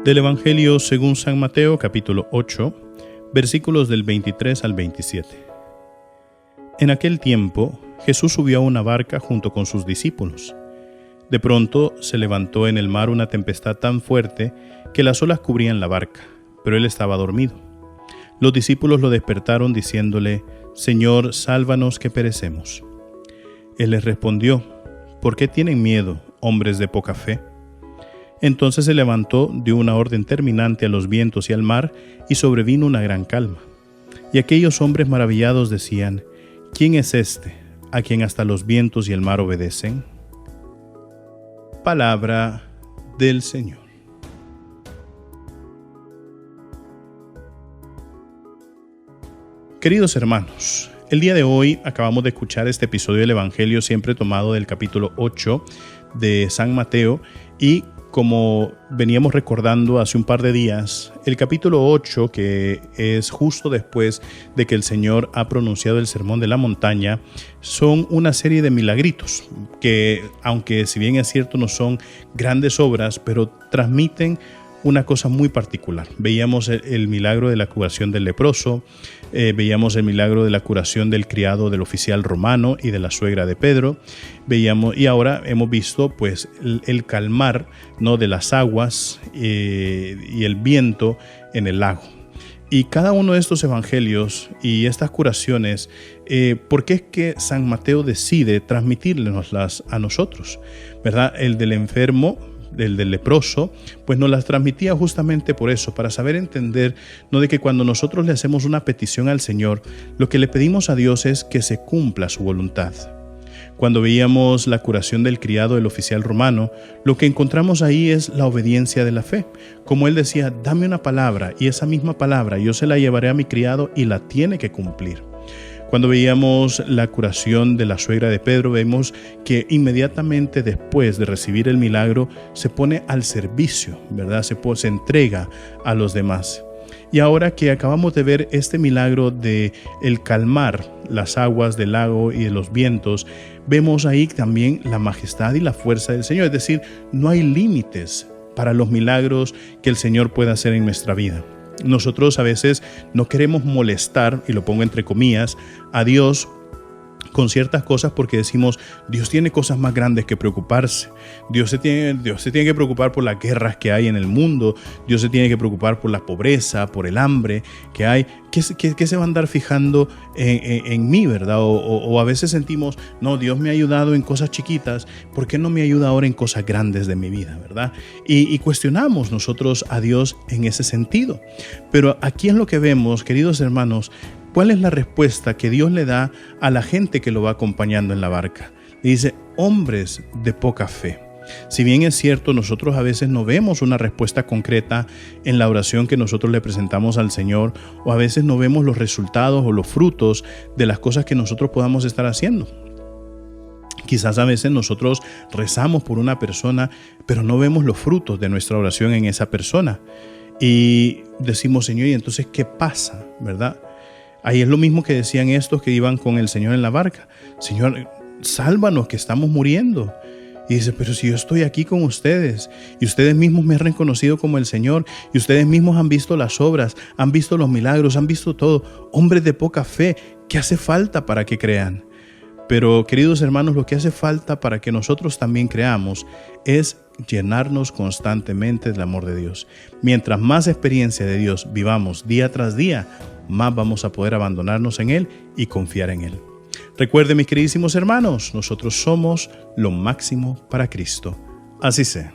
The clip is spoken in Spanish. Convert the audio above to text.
Del Evangelio según San Mateo, capítulo 8, versículos del 23 al 27. En aquel tiempo, Jesús subió a una barca junto con sus discípulos. De pronto se levantó en el mar una tempestad tan fuerte que las olas cubrían la barca, pero él estaba dormido. Los discípulos lo despertaron diciéndole: «Señor, sálvanos que perecemos». Él les respondió: «¿Por qué tienen miedo, hombres de poca fe?». Entonces se levantó, dio una orden terminante a los vientos y al mar, y sobrevino una gran calma. Y aquellos hombres maravillados decían: «¿Quién es este, a quien hasta los vientos y el mar obedecen?». Palabra del Señor. Queridos hermanos, el día de hoy acabamos de escuchar este episodio del Evangelio, siempre tomado del capítulo 8 de San Mateo, y como veníamos recordando hace un par de días, el capítulo 8, que es justo después de que el Señor ha pronunciado el Sermón de la Montaña, son una serie de milagritos que, aunque si bien es cierto no son grandes obras, pero transmiten una cosa muy particular. Veíamos el milagro de la curación del leproso, veíamos el milagro de la curación del criado del oficial romano y de la suegra de Pedro, y ahora hemos visto pues el calmar, ¿no?, de las aguas y el viento en el lago. Y cada uno de estos evangelios y estas curaciones, ¿por qué es que San Mateo decide transmitírnoslas a nosotros? ¿Verdad? El del enfermo, del leproso, pues nos las transmitía justamente por eso, para saber entender, no de que cuando nosotros le hacemos una petición al Señor, lo que le pedimos a Dios es que se cumpla su voluntad. Cuando veíamos la curación del criado del oficial romano, lo que encontramos ahí es la obediencia de la fe. Como él decía: dame una palabra, y esa misma palabra yo se la llevaré a mi criado y la tiene que cumplir. Cuando veíamos la curación de la suegra de Pedro, vemos que inmediatamente después de recibir el milagro se pone al servicio, ¿verdad? Se entrega a los demás. Y ahora que acabamos de ver este milagro de el calmar las aguas del lago y de los vientos, vemos ahí también la majestad y la fuerza del Señor. Es decir, no hay límites para los milagros que el Señor puede hacer en nuestra vida. Nosotros a veces no queremos molestar, y lo pongo entre comillas, a Dios con ciertas cosas porque decimos: Dios tiene cosas más grandes que preocuparse. Dios se tiene que preocupar por las guerras que hay en el mundo. Dios se tiene que preocupar por la pobreza, por el hambre que hay. ¿Qué se va a andar fijando en mí, verdad? O a veces sentimos: no, Dios me ha ayudado en cosas chiquitas, ¿por qué no me ayuda ahora en cosas grandes de mi vida, verdad? Y cuestionamos nosotros a Dios en ese sentido. Pero aquí es lo que vemos, queridos hermanos. ¿Cuál es la respuesta que Dios le da a la gente que lo va acompañando en la barca? Le dice: hombres de poca fe. Si bien es cierto, nosotros a veces no vemos una respuesta concreta en la oración que nosotros le presentamos al Señor, o a veces no vemos los resultados o los frutos de las cosas que nosotros podamos estar haciendo. Quizás a veces nosotros rezamos por una persona, pero no vemos los frutos de nuestra oración en esa persona. Y decimos: Señor, ¿y entonces qué pasa, verdad? Ahí es lo mismo que decían estos que iban con el Señor en la barca: Señor, sálvanos que estamos muriendo. Y dice: pero si yo estoy aquí con ustedes y ustedes mismos me han reconocido como el Señor y ustedes mismos han visto las obras, han visto los milagros, han visto todo. Hombres de poca fe, ¿qué hace falta para que crean? Pero, queridos hermanos, lo que hace falta para que nosotros también creamos es llenarnos constantemente del amor de Dios. Mientras más experiencia de Dios vivamos día tras día, más vamos a poder abandonarnos en Él y confiar en Él. Recuerden, mis queridísimos hermanos, nosotros somos lo máximo para Cristo. Así sea.